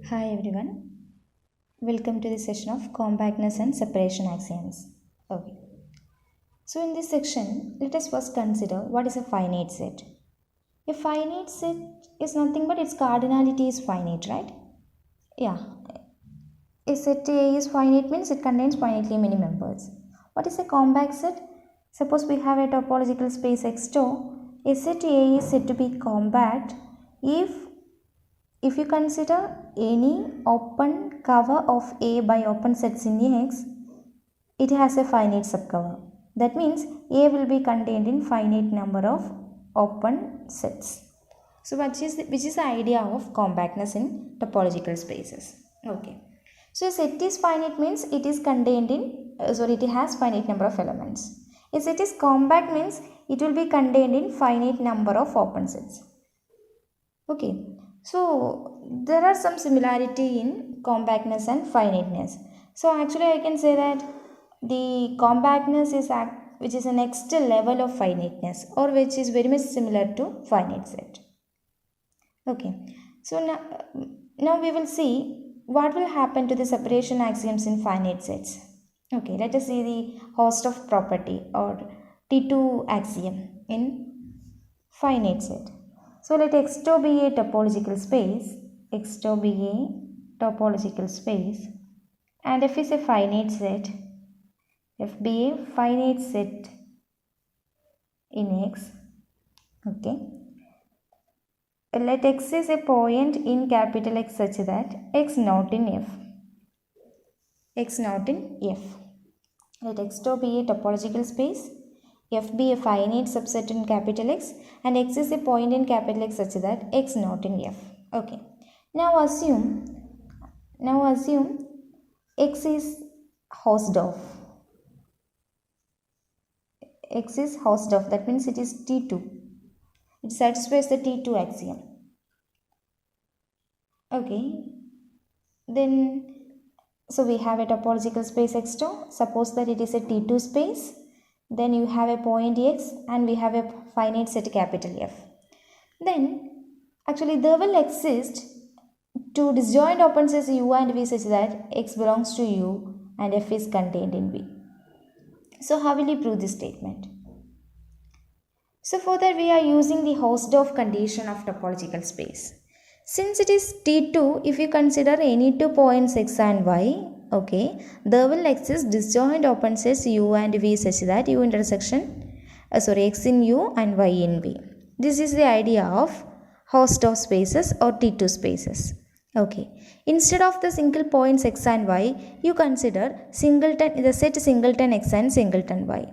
Hi everyone, welcome to the session of compactness and separation axioms. Okay, so in this section, let us first consider what is a finite set. A finite set is nothing but its cardinality is finite, right? Yeah, a set A is finite means it contains finitely many members. What is a compact set? Suppose we have a topological space X2, a set A is said to be compact if you consider any open cover of A by open sets in X, it has a finite subcover. That means A will be contained in finite number of open sets. So which is the idea of compactness in topological spaces? Okay. So a set is finite means it is contained in it has finite number of elements. A set is compact means it will be contained in finite number of open sets. Okay. So there are some similarity in compactness and finiteness. So actually I can say that the compactness is which is a next level of finiteness, or which is very much similar to finite set. Okay, so now we will see what will happen to the separation axioms in finite sets. Okay, let us see the Hausdorff property or T2 axiom in finite set. So let X2 be a topological space, X2 be a topological space, and F is a finite set, F be a finite set in X. Okay. Let X is a point in capital X such that X not in F. X not in F. Let X2 be a topological space, F be a finite subset in capital X, and X is a point in capital X such that X not in F. Okay. Now assume X is Hausdorff. X is Hausdorff, that means it is T2. It satisfies the T2 axiom. Okay. Then, so we have a topological space X2. Suppose that it is a T2 space. Then you have a point X and we have a finite set capital F. Then, actually there will exist two disjoint open sets U and V such that X belongs to U and F is contained in V. So how will you prove this statement? So for that we are using the Hausdorff condition of topological space. Since it is T2, if you consider any 2 points X and Y, okay, there will exist disjoint open sets U and V such that U intersection, X in U and Y in V. This is the idea of Hausdorff spaces or T2 spaces. Okay, instead of the single points X and Y, you consider the set singleton X and singleton Y.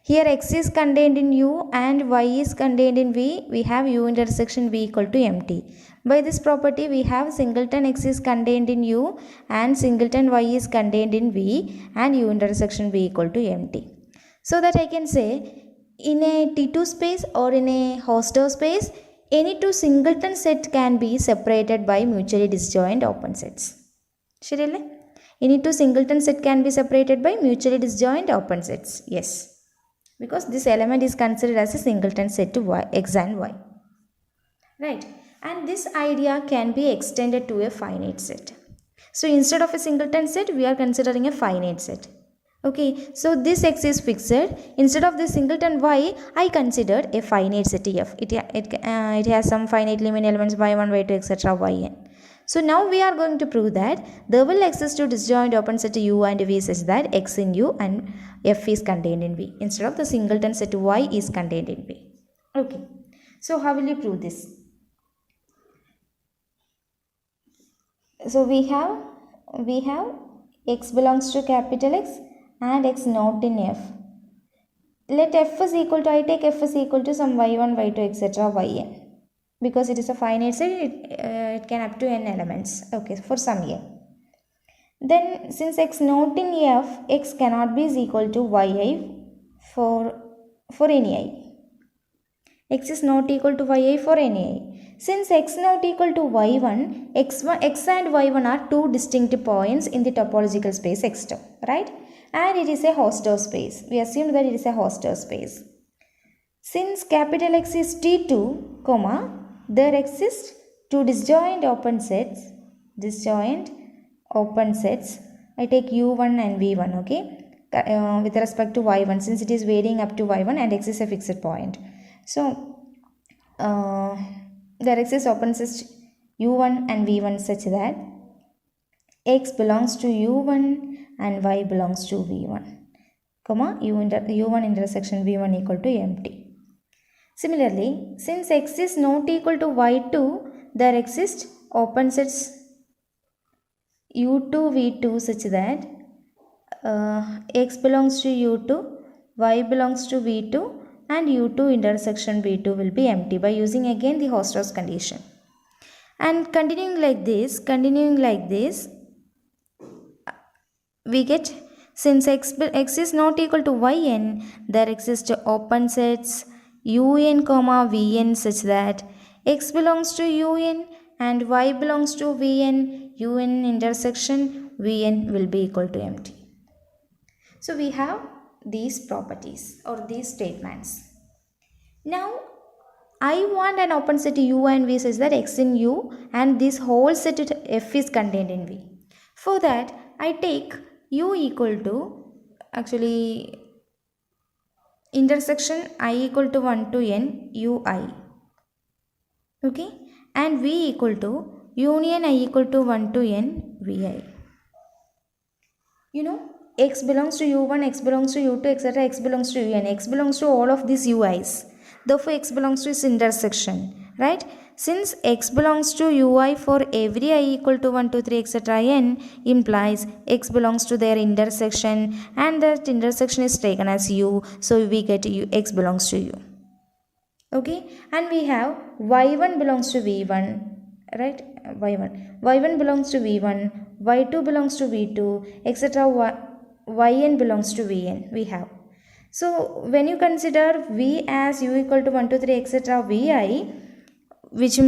Here X is contained in U and Y is contained in V. We have U intersection V equal to empty. By this property we have singleton X is contained in U and singleton Y is contained in V and U intersection V equal to empty. So that I can say in a T2 space or in a Hausdorff space, any two singleton set can be separated by mutually disjoint open sets. Shirille? Any two singleton set can be separated by mutually disjoint open sets. Yes. Because this element is considered as a singleton set to y, X and Y. Right. And this idea can be extended to a finite set. So instead of a singleton set, we are considering a finite set. Okay, so this X is fixed. Instead of the singleton Y, I considered a finite set F. It has some finitely many elements y1, y2, etc. yn. So now we are going to prove that there will exist two disjoint open set U and V such that X in U and F is contained in V. Instead of the singleton set Y is contained in V. Okay, so how will you prove this? So we have X belongs to capital X and X not in F. Let F is equal to, I take F is equal to some y1, y2, etc. yn. Because it is a finite set, it can up to n elements. Okay, for some n. Then since X not in F, X cannot be is equal to yi for any I. X is not equal to yi for any I. Since X not equal to y1, X and y1 are two distinct points in the topological space X2, right? And it is a Hausdorff space. We assume that it is a Hausdorff space. Since capital X is T2, there exist two disjoint open sets disjoint open sets. I take u1 and v1, okay, with respect to y1, since it is varying up to y1 and x is a fixed point. So there exists open sets u1 and v1 such that x belongs to u1 and y belongs to v1, comma u1 intersection v1 equal to empty. Similarly, since x is not equal to y2, there exist open sets u2 v2 such that x belongs to u2, y belongs to v2, and u2 intersection v2 will be empty by using again the Hausdorff's condition. And continuing like this, we get, since x is not equal to yn, there exist open sets un comma vn such that x belongs to un and y belongs to vn, un intersection vn will be equal to empty. So we have these properties or these statements. Now I want an open set u and v such that x in u and this whole set f is contained in v. For that I take u equal to, actually intersection I equal to 1 to n ui, okay, and v equal to union I equal to 1 to n vi. You know, x belongs to u1, x belongs to u2, etc. x belongs to un, x belongs to all of these ui's. Therefore x belongs to its intersection, right? Since x belongs to ui for every I equal to 1, 2, 3, etc. n, implies x belongs to their intersection and that intersection is taken as u, so we get x belongs to u. Okay, and we have y1 belongs to v1, right? y1 belongs to v1, y2 belongs to v2, etc. yn belongs to vn we have. So when you consider v as u equal to 1, 2, 3, etc. vi, which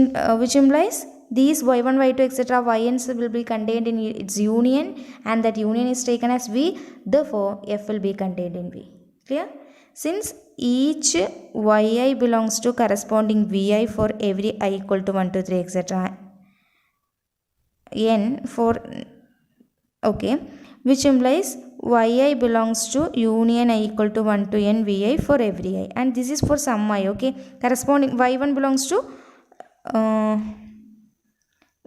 implies these y1, y2, etc. yns will be contained in its union and that union is taken as v, therefore f will be contained in v. Clear? Since each yi belongs to corresponding vi for every I equal to 1, 2, 3, etc. n for, okay, which implies yi belongs to union I equal to 1 to n vi for every I, and this is for some I, okay, corresponding y1 belongs to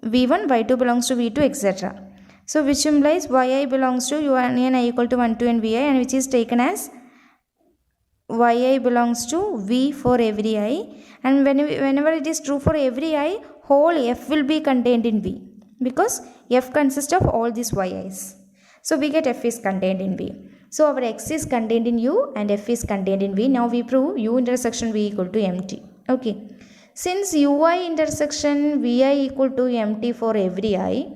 v1, y2 belongs to v2, etc. So which implies yi belongs to union I equal to 1 to n vi, and which is taken as yi belongs to v for every I, and whenever it is true for every I, whole f will be contained in v because f consists of all these yi's. So we get f is contained in v. So our x is contained in u and f is contained in v. Now we prove u intersection v equal to empty. Okay. Since ui intersection vi equal to empty for every I,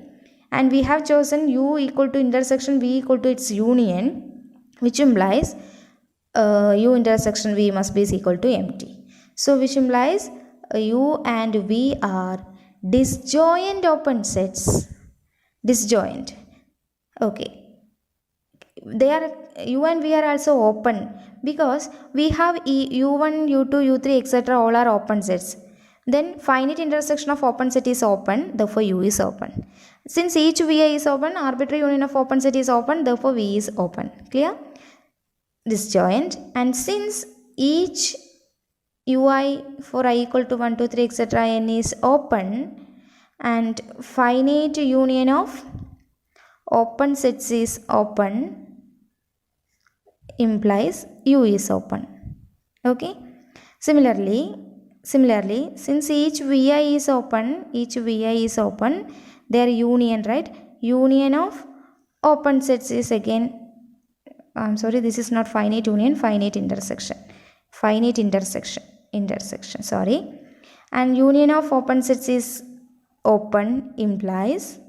and we have chosen u equal to intersection v equal to its union, which implies u intersection v must be equal to empty. So which implies u and v are disjoint open sets. Disjoint. Okay. They are, u and v are also open because we have u1, u2, u3, etc. all are open sets. Then finite intersection of open set is open, therefore u is open. Since each vi is open, arbitrary union of open set is open, therefore v is open. Clear? Disjoint. And since each ui for I equal to 1, 2, 3, etc. n is open, and finite union of open sets is open, implies u is open. Okay. Similarly, since each vi is open, their union, right? Union of open sets is again, I'm sorry, this is not finite union, finite intersection, sorry. And union of open sets is open, implies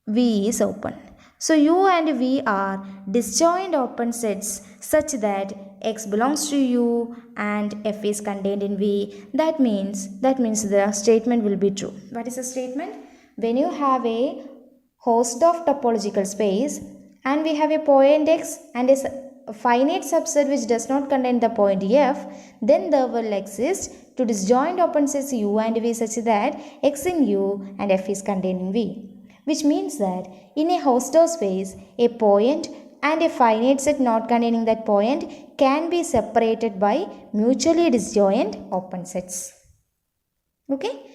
v is open. So u and v are disjoint open sets such that x belongs to u and f is contained in v. That means the statement will be true. What is the statement? When you have a Hausdorff topological space and we have a point x and a finite subset which does not contain the point f, then there will exist two disjoint open sets u and v such that x in u and f is contained in v. which means that in a Hausdorff space, a point and a finite set not containing that point can be separated by mutually disjoint open sets. Okay?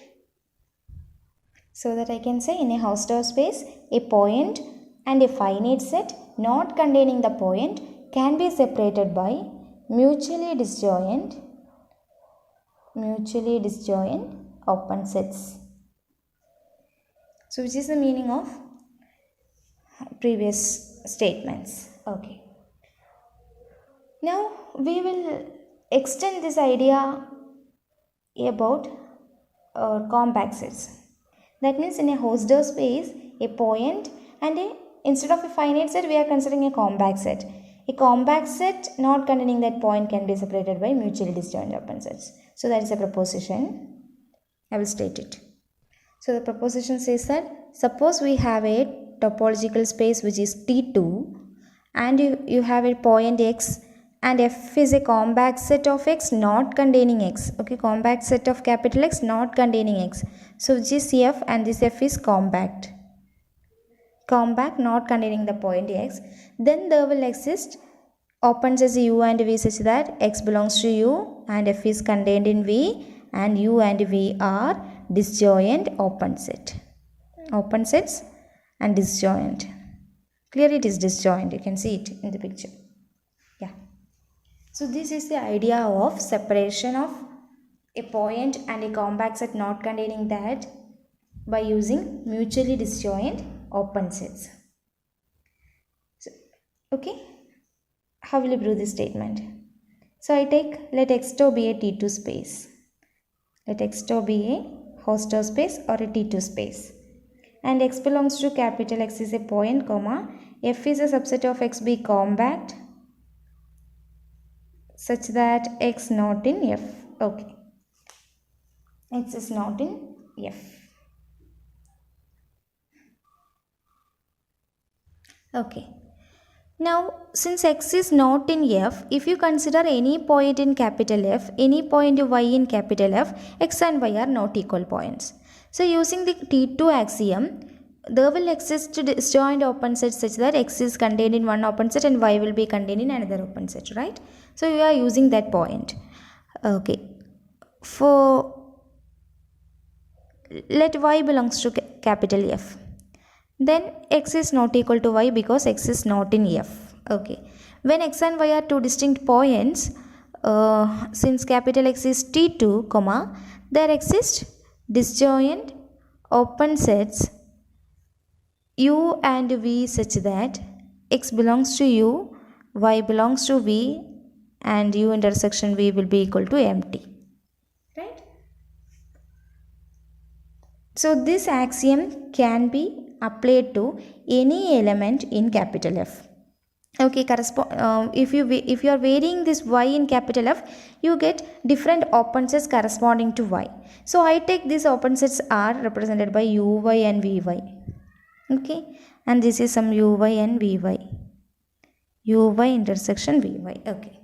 So that I can say in a Hausdorff space, a point and a finite set not containing the point can be separated by mutually disjoint open sets. So which is the meaning of previous statements. Okay. Now we will extend this idea about compact sets. That means in a Hausdorff space, a point and instead of a finite set, we are considering a compact set. A compact set not containing that point can be separated by mutually disjoint open sets. So that is a proposition. I will state it. So the proposition says that suppose we have a topological space which is T2 and you have a point X and F is a compact set of X not containing X. Okay, compact set of capital X not containing X. So this F and this F is compact not containing the point X. Then there will exist open sets U and V such that X belongs to U and F is contained in V and U and V are disjoint open set. Open sets and disjoint. Clearly it is disjoint. You can see it in the picture. Yeah. So this is the idea of separation of a point and a compact set not containing that by using mutually disjoint open sets. So, okay. How will you prove this statement? So I take let X2 be a T2 space. Let X2 be a Hausdorff space or a T2 space. And X belongs to capital X is a point, comma, F is a subset of X be compact such that X not in F. Okay. X is not in F. Okay. Now, since X is not in F, if you consider any point in capital F, any point Y in capital F, X and Y are not equal points. So, using the T2 axiom, there will exist disjoint open sets such that X is contained in one open set and Y will be contained in another open set, right? So, you are using that point. Okay. Let Y belongs to capital F. Then X is not equal to Y because X is not in F. Okay. When X and Y are two distinct points, since capital X is T2, comma, there exist disjoint open sets U and V such that X belongs to U, Y belongs to V and U intersection V will be equal to empty. Right? So this axiom can be applied to any element in capital F. Okay, if you are varying this Y in capital F, you get different open sets corresponding to Y. So I take these open sets are represented by Uy and Vy. Okay, and this is some Uy and Vy. Uy intersection Vy. Okay,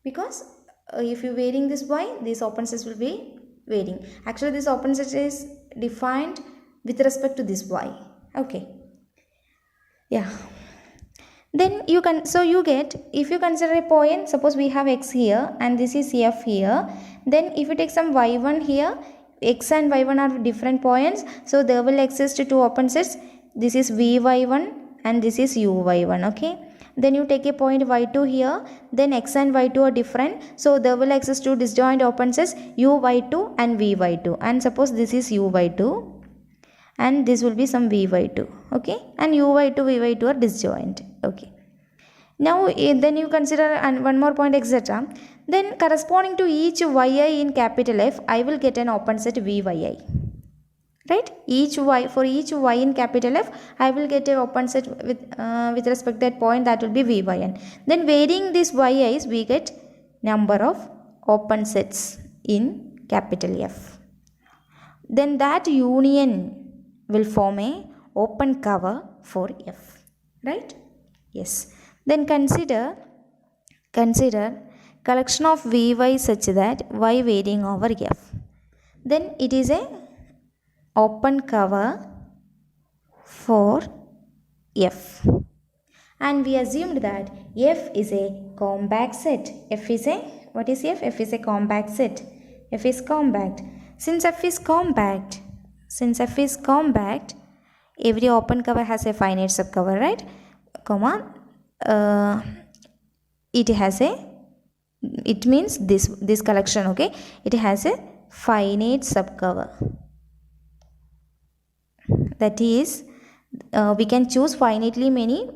because if you varying this Y, these open sets will be varying. Actually, this open set is defined with respect to this Y. Okay. Yeah. Then you get, if you consider a point, suppose we have X here and this is F here. Then if you take some Y1 here, X and Y1 are different points. So there will exist two open sets. This is Vy1 and this is Uy1. Okay. Then you take a point Y2 here. Then X and Y2 are different. So there will exist two disjoint open sets Uy2 and Vy2. And suppose this is Uy2. And this will be some Vy2, okay, and Uy2, Vy2 are disjoint, okay. Now then you consider one more point, etc. Then corresponding to each Yi in capital F, I will get an open set Vyi, right? For each Y in capital F, I will get an open set with respect to that point, that will be Vyn. Then varying these Yi's, we get number of open sets in capital F. Then that union will form a open cover for F, right? Yes. Then consider collection of Vy such that Y varying over F. Then it is a open cover for F. And we assumed that F is a compact set. F is a, what is F? F is a compact set. F is compact. Since F is compact, every open cover has a finite subcover, right? Comma, it means this collection, okay, it has a finite subcover. That is, we can choose finitely many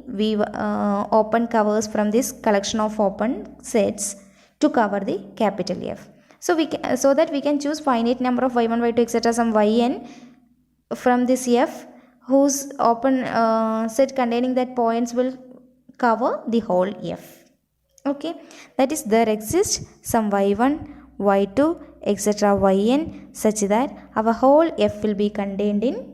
open covers from this collection of open sets to cover the capital F. So that we can choose finite number of y1, y2, etc. some yn from this F, whose open set containing that points will cover the whole F. Okay, that is, there exists some y1, y2, etc. yn such that our whole F will be contained in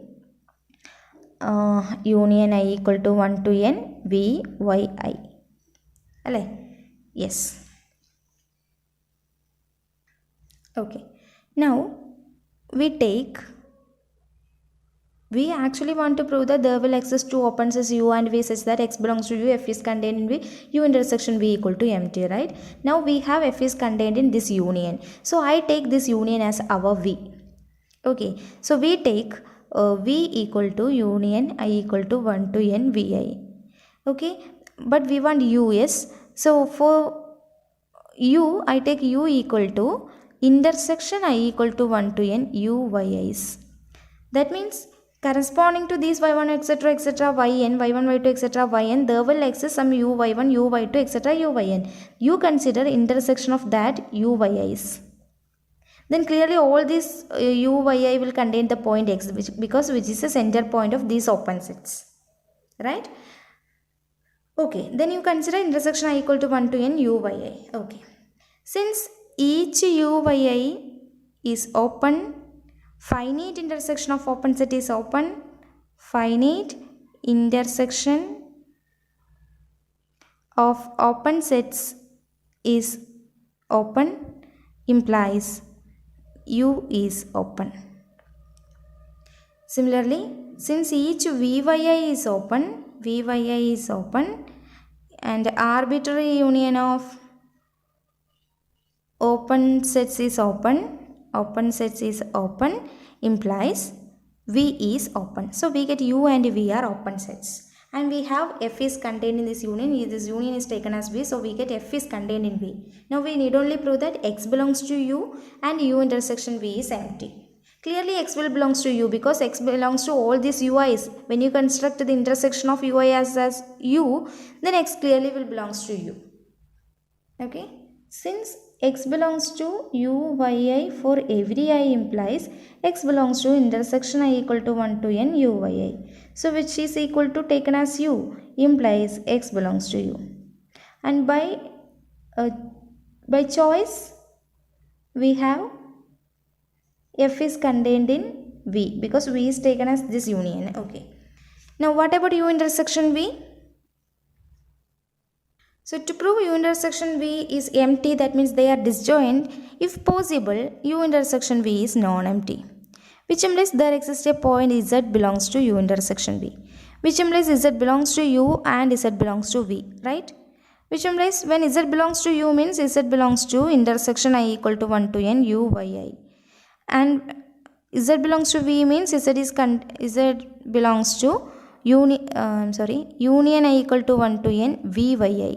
union I equal to 1 to n v y I. Alle? Yes. Okay. Now we actually want to prove that there will exist two open sets u and v such that x belongs to u, f is contained in v, u intersection v equal to empty, right? Now we have f is contained in this union. So I take this union as our v. Okay. So we take v equal to union I equal to 1 to n vi. Okay. But we want u, yes. So for u, I take u equal to intersection I equal to 1 to n u y is. That means corresponding to these y1, etc., etc., yn, y1, y2, etc., yn, there will exist some u y1, u y2, etc., u yn. You consider intersection of that u yi's. Then clearly all these u yi will contain the point x, which is the center point of these open sets, right? Okay, then you consider intersection I equal to 1 to n u yi. Okay, since each u yi is open, finite intersection of open set is open, finite intersection of open sets is open, implies u is open. Similarly, since each vyi is open, and arbitrary union of open sets is open implies v is open. So we get u and v are open sets, and we have f is contained in this union. This union is taken as v, so we get f is contained in v. Now we need only prove that x belongs to u and u intersection v is empty. Clearly x will belongs to u because x belongs to all these ui's. When you construct the intersection of ui as u, then x clearly will belongs to u. Okay, since x belongs to u yi for every I implies x belongs to intersection I equal to 1 to n u yi. So which is equal to taken as u implies x belongs to u. And by choice we have f is contained in v because v is taken as this union. Okay. Now what about u intersection v? So to prove u intersection v is empty, that means they are disjoint. If possible, u intersection v is non-empty, which implies there exists a point z belongs to u intersection v, which implies z belongs to u and z belongs to v, right? Which implies when z belongs to u means z belongs to intersection I equal to 1 to n u yi, and z belongs to v means z belongs to union I equal to 1 to n v yi.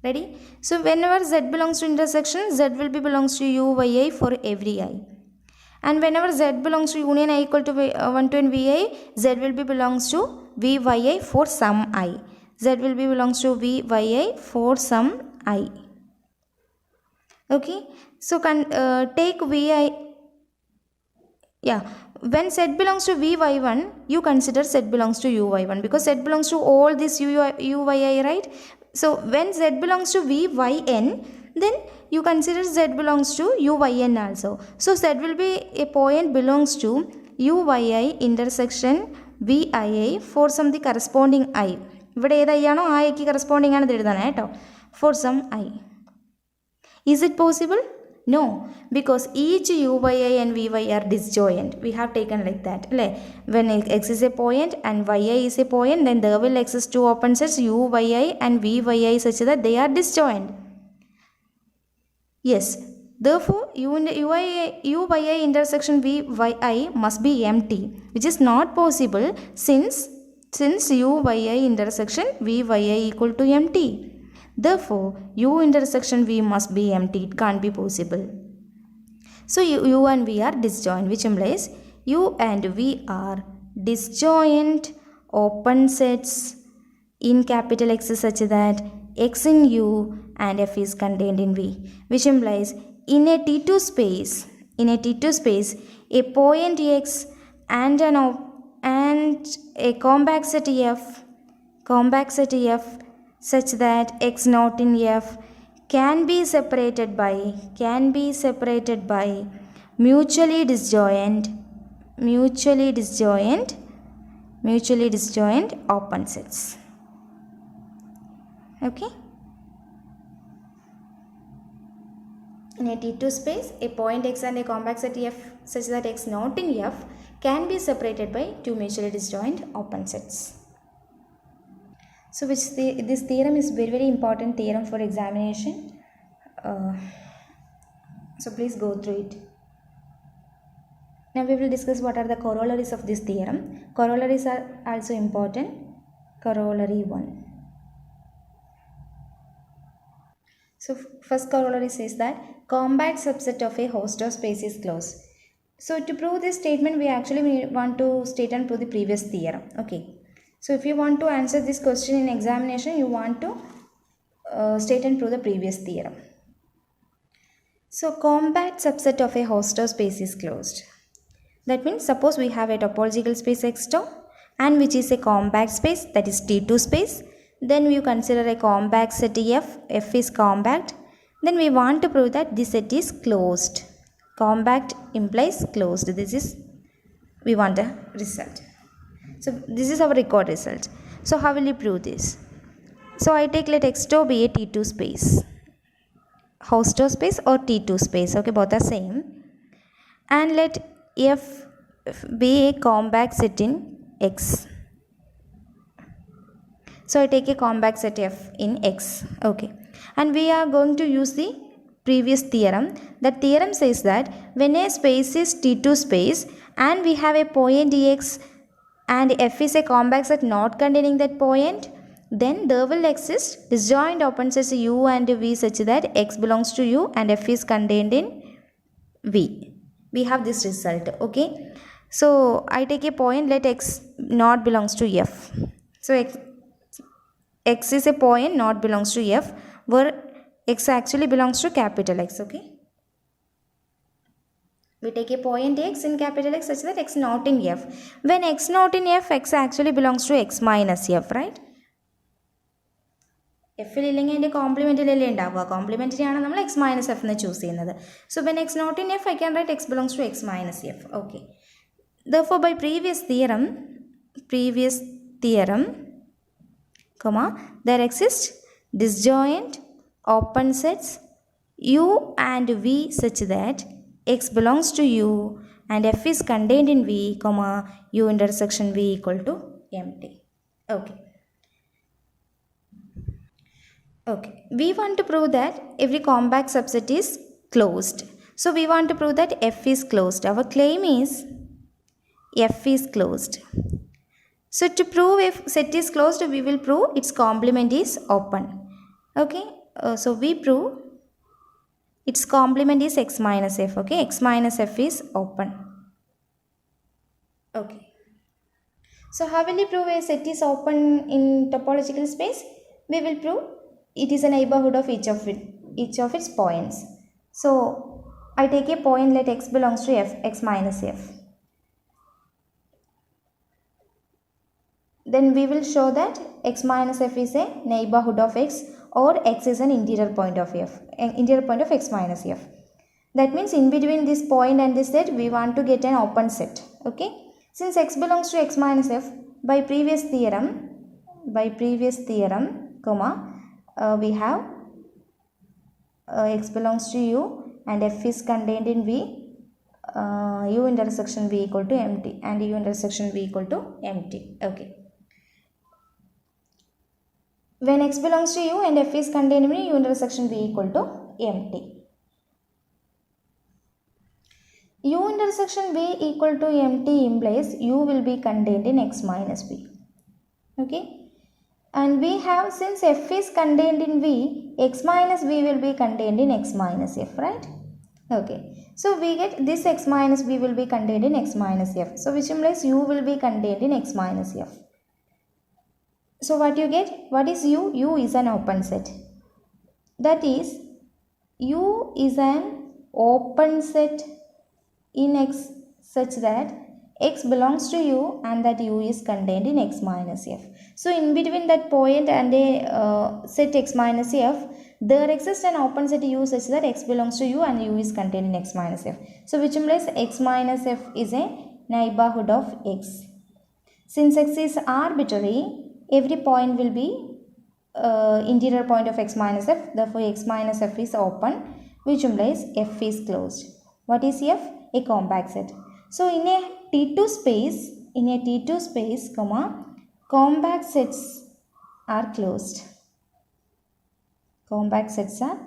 Ready? So whenever z belongs to intersection, z will be belongs to u yi for every I, and whenever z belongs to union I equal to 1 to n vi, z will be belongs to v yi for some I. Z will be belongs to v yi for some I. Okay, so take vi. Yeah, when z belongs to vy1, you consider z belongs to uy1 because z belongs to all this uyi, right? So when z belongs to vyn, then you consider z belongs to uyn also. So z will be a point belongs to uyi intersection vii for some the corresponding I. ഇവിടെ ഏതാണോ ആ ഐക്ക് corresponding ആണ് എഴുതണം കേട്ടോ, for some I. Is it possible? No, because each uyi and vy are disjoint. We have taken like that. When x is a point and yi is a point, then there will exist two open sets uyi and vyi such that they are disjoint. Yes, therefore uyi intersection vyi must be empty, which is not possible since uyi intersection vyi equal to empty. Therefore, u intersection v must be empty. It can't be possible. So u and v are disjoint, which implies u and v are disjoint open sets in capital X such that x in u and f is contained in v, which implies in a T2 space, a point x and a compact set f such that x not in f can be separated by mutually disjoint open sets. Okay. In a T2 space, a point x and a compact set f such that x not in f can be separated by two mutually disjoint open sets. So this theorem is very important theorem for examination. So please go through it. Now we will discuss what are the corollaries of this theorem. Corollaries are also important. Corollary 1. So first corollary says that compact subset of a Hausdorff space is closed. So to prove this statement, we actually want to state and prove the previous theorem. Okay. So if you want to answer this question in examination, you want to state and prove the previous theorem. So compact subset of a Hausdorff space is closed. That means suppose we have a topological space X2 and which is a compact space, that is T2 space. Then we consider a compact set F is compact. Then we want to prove that this set is closed. Compact implies closed. We want a result. So this is our record result. So how will you prove this? So I take let X2 be a T2 space. Hausdorff space or T2 space. Okay, both are same. And let F be a compact set in X. So I take a compact set F in X. Okay. And we are going to use the previous theorem. That theorem says that when a space is T2 space and we have a point X and F is a compact set not containing that point, then there will exist disjoint open sets U and V such that X belongs to U and F is contained in V. We have this result. Okay. So I take a point, let X not belongs to F. So X is a point not belongs to F, where X actually belongs to capital X. Okay. We take a point X in capital X such that X not in F. When X not in F, X actually belongs to X minus F, right? F il complement X minus F choose. So when X not in F, I can write X belongs to X minus F. Okay. Therefore, by previous theorem, there exist disjoint open sets U and V such that X belongs to U and F is contained in V, U intersection V equal to empty. Okay. Okay. We want to prove that every compact subset is closed. So we want to prove that F is closed. Our claim is F is closed. So to prove if set is closed, we will prove its complement is open. Okay. So we prove its complement is X minus F. Okay. X minus F is open. Okay. So how will you prove a set is open in topological space? We will prove it is a neighborhood of each of its points. So I take a point, let X belongs to F, X minus F. Then we will show that X minus F is a neighborhood of X, or X is an interior point of F, interior point of X minus F. That means in between this point and this set, we want to get an open set. Okay. Since X belongs to X minus F, by previous theorem, we have X belongs to U and f is contained in V, u intersection V equal to empty, and u intersection V equal to empty. Okay. When x belongs to u and f is contained in u intersection V equal to empty. U intersection V equal to empty implies u will be contained in x minus V. Okay. And we have, since f is contained in V, x minus V will be contained in x minus f, right? Okay. So we get this x minus V will be contained in x minus f. So which implies u will be contained in x minus f. So what you get? What is u? U is an open set. That is, u is an open set in x such that x belongs to u and that u is contained in x minus f. So in between that point and a set x minus f, there exists an open set u such that x belongs to u and u is contained in x minus f. So which implies x minus f is a neighborhood of x. Since x is arbitrary, every point will be interior point of x minus f. Therefore x minus f is open, which implies f is closed. What is f? A compact set. So in a T2 space, compact sets are closed. Compact sets are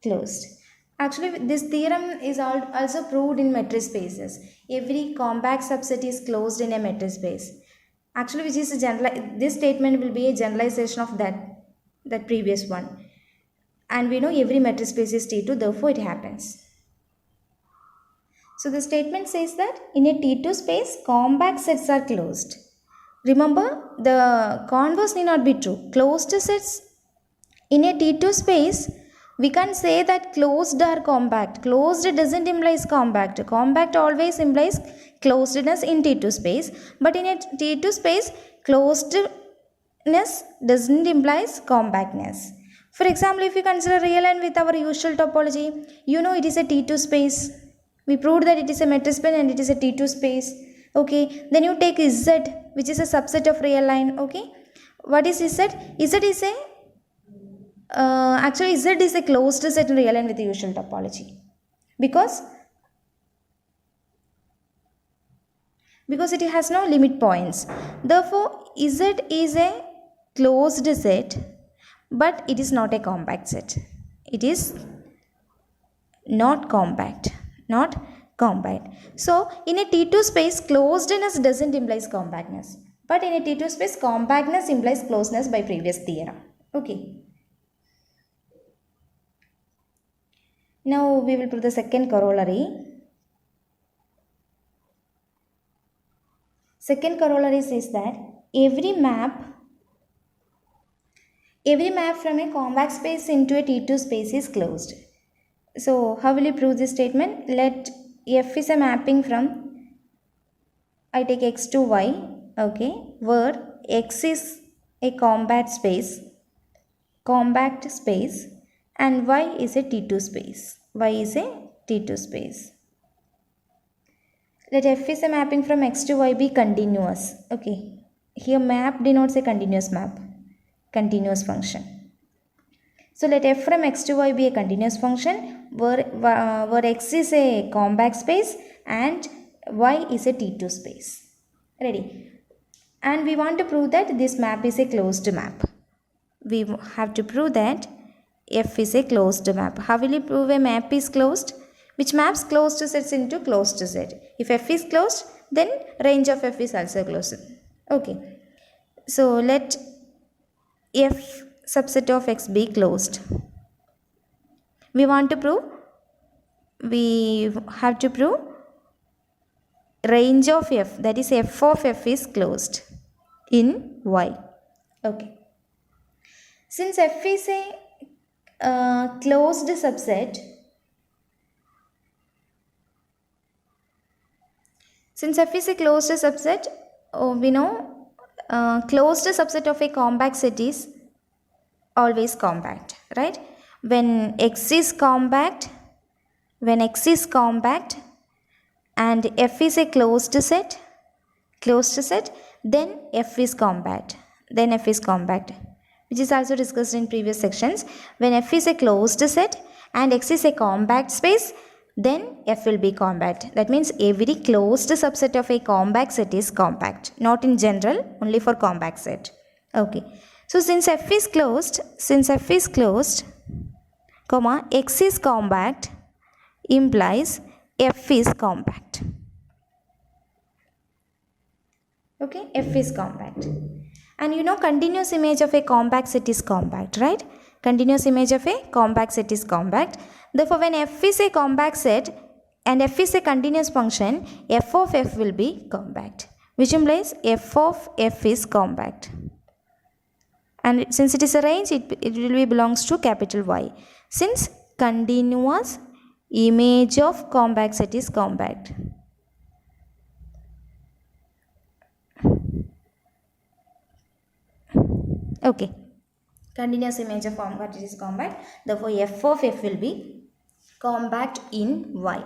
closed. Actually, this theorem is also proved in metric spaces. Every compact subset is closed in a metric space. Actually, which is this statement will be a generalization of that previous one. And we know every metric space is T2, therefore it happens. So the statement says that in a T2 space, compact sets are closed. Remember, the converse need not be true. Closed sets in a T2 space, we can say that closed are compact. Closed doesn't imply compact. Compact always implies closedness in T2 space. But in a T2 space, closedness doesn't imply compactness. For example, if we consider real line with our usual topology, you know it is a T2 space. We proved that it is a metric space and it is a T2 space. Okay. Then you take Z, which is a subset of real line. Okay. What is Z? Z is a actually Z is a closed set in real line with the usual topology. Because it has no limit points. Therefore, Z is a closed set, but it is not a compact set. It is not compact. So in a T2 space, closedness doesn't imply compactness, but in a T2 space, compactness implies closeness by previous theorem. Okay. Now we will prove the second corollary. Second corollary says that every map from a compact space into a T2 space is closed. So how will you prove this statement? Let f is a mapping from, I take x to y, okay, where x is a compact space and y is a T2 space. Let f is a mapping from x to y be continuous. Okay, here map denotes a continuous function. So let f from x to y be a continuous function where x is a compact space and y is a T2 space. Ready? And we want to prove that this map is a closed map. We have to prove that f is a closed map. How will you prove a map is closed? Which maps closed sets into closed set. If f is closed, then range of f is also closed. Okay. So let f subset of x be closed. We have to prove range of f, that is f of f is closed in y. Okay. Since f is a closed subset, we know closed subset of a compact set is always compact, right? When x is compact and f is a closed set, then f is compact, which is also discussed in previous sections. When f is a closed set and x is a compact space, then F will be compact. That means every closed subset of a compact set is compact. Not in general, only for compact set. Okay. So since F is closed, comma, X is compact implies F is compact. Okay, F is compact. And you know continuous image of a compact set is compact, right? Continuous image of a compact set is compact. Therefore, when F is a compact set and F is a continuous function, F of F will be compact, which implies F of F is compact. And since it is a range, it will be belongs to capital Y. Since continuous image of compact set is compact. Okay. Continuous image of compact is compact. Therefore, F of F will be compact in Y.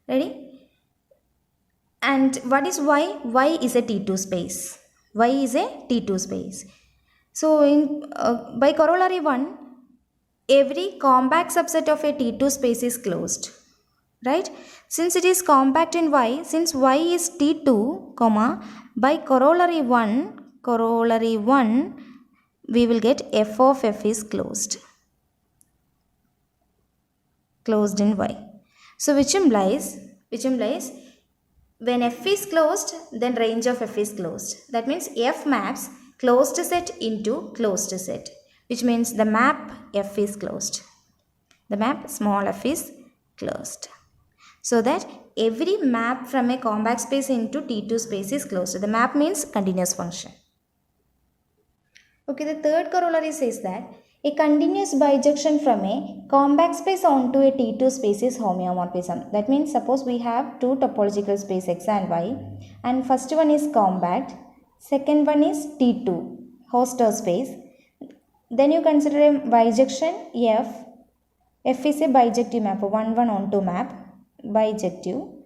Ready? And what is Y? Y is a T2 space. Y is a T2 space. So, by corollary 1, every compact subset of a T2 space is closed. Right? Since it is compact in Y, since Y is T2, comma, by corollary 1, we will get F of F is closed in Y. So which implies when F is closed, then range of F is closed. That means F maps closed set into closed set, which means the map F is closed. The map small f is closed. So that every map from a compact space into T2 space is closed. The map means continuous function. Okay, the third corollary says that a continuous bijection from a compact space onto a T2 space is homeomorphism. That means suppose we have two topological space X and Y, and first one is compact, second one is T2, Hausdorff space. Then you consider a bijection F. F is a bijective map, 1 1 onto map, bijection.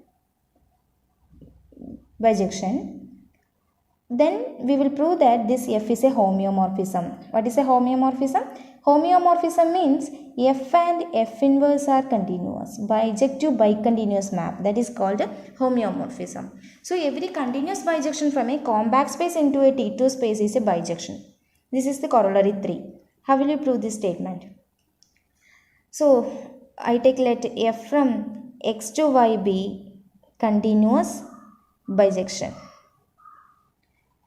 Then we will prove that this F is a homeomorphism. What is a homeomorphism? Homeomorphism means F and F inverse are continuous. Bijective bicontinuous map. That is called homeomorphism. So every continuous bijection from a compact space into a T2 space is a bijection. This is the corollary 3. How will you prove this statement? So I take let F from X to Y be continuous bijection.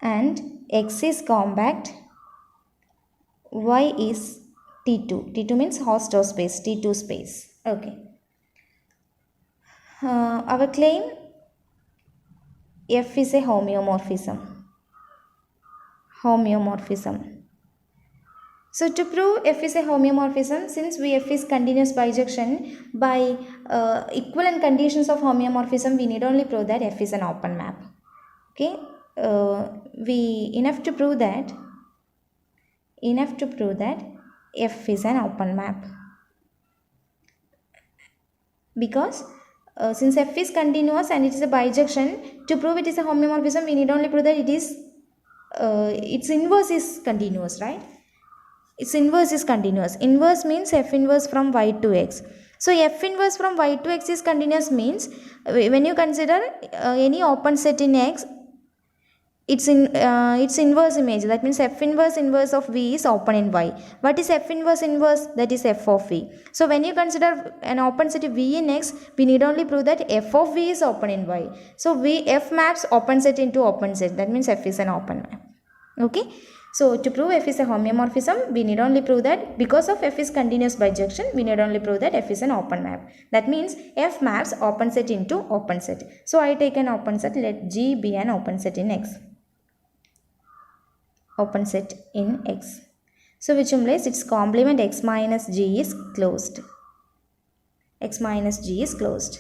And X is compact, Y is T2. T2 means Hausdorff space, T2 space. Okay. Our claim, F is a homeomorphism. So to prove F is a homeomorphism, since F is continuous bijection, by equivalent conditions of homeomorphism, we need only prove that F is an open map. Okay. Enough to prove that F is an open map, because since F is continuous and it is a bijection, to prove it is a homeomorphism, we need only prove that it is its inverse is continuous, right? Its inverse is continuous. Inverse means F inverse from Y to X. So F inverse from Y to X is continuous means when you consider any open set in X, its inverse image, that means F inverse of V is open in Y. What is F inverse? That is F of V. So when you consider an open set V in X, we need only prove that F of V is open in Y. So F maps open set into open set. That means F is an open map. Okay. So to prove F is a homeomorphism, we need only prove that because of F is continuous bijection, we need only prove that F is an open map. That means F maps open set into open set. So I take an open set, let G be an open set in X. Open set in X. So which implies its complement X minus G is closed. X minus G is closed.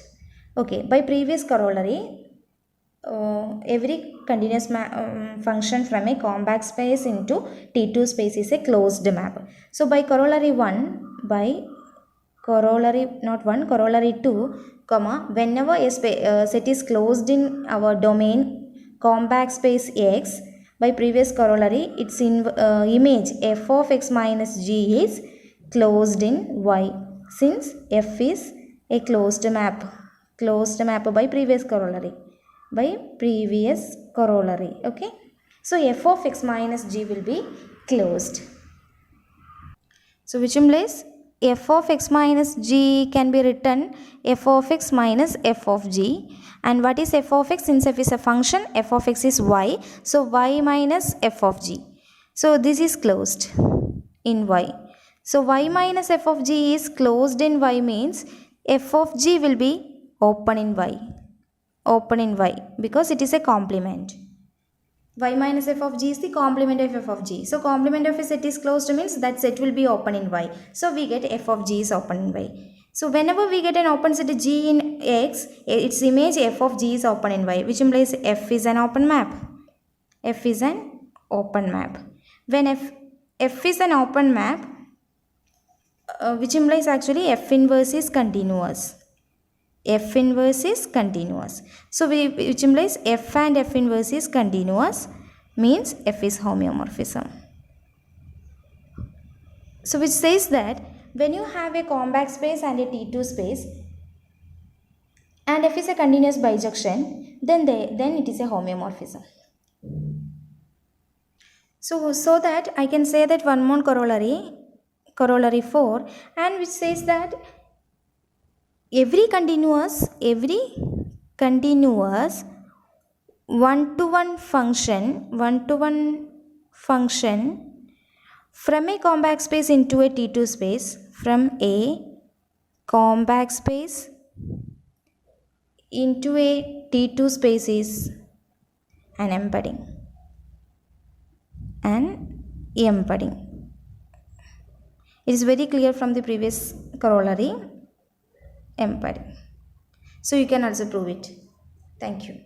Okay, by previous corollary, every continuous function from a compact space into T2 space is a closed map. So by corollary 2, whenever a set is closed in our domain compact space X, by previous corollary, its image f of x minus g is closed in Y. Since f is a closed map by previous corollary, okay. So f of x minus g will be closed. So which implies f of x minus g can be written f of x minus f of g. And what is f of x? Since f is a function, f of x is y. So y minus f of g. So this is closed in y. So y minus f of g is closed in y means f of g will be open in y. Open in y because it is a complement. Y minus f of g is the complement of f of g. So complement of a set is closed means that set will be open in y. So we get f of g is open in y. So whenever we get an open set g in x, its image f of g is open in y, which implies f is an open map. F is an open map. When f is an open map, which implies actually f inverse is continuous. F inverse is continuous. So which implies f and f inverse is continuous means f is homeomorphism. So which says that when you have a compact space and a T2 space and f is a continuous bijection, then it is a homeomorphism. So that I can say that one more corollary 4, and which says that every continuous one-to-one function from a compact space into a T2 space, from a compact space into a T2 space is an embedding. It is very clear from the previous corollary, embedding. So you can also prove it. Thank you.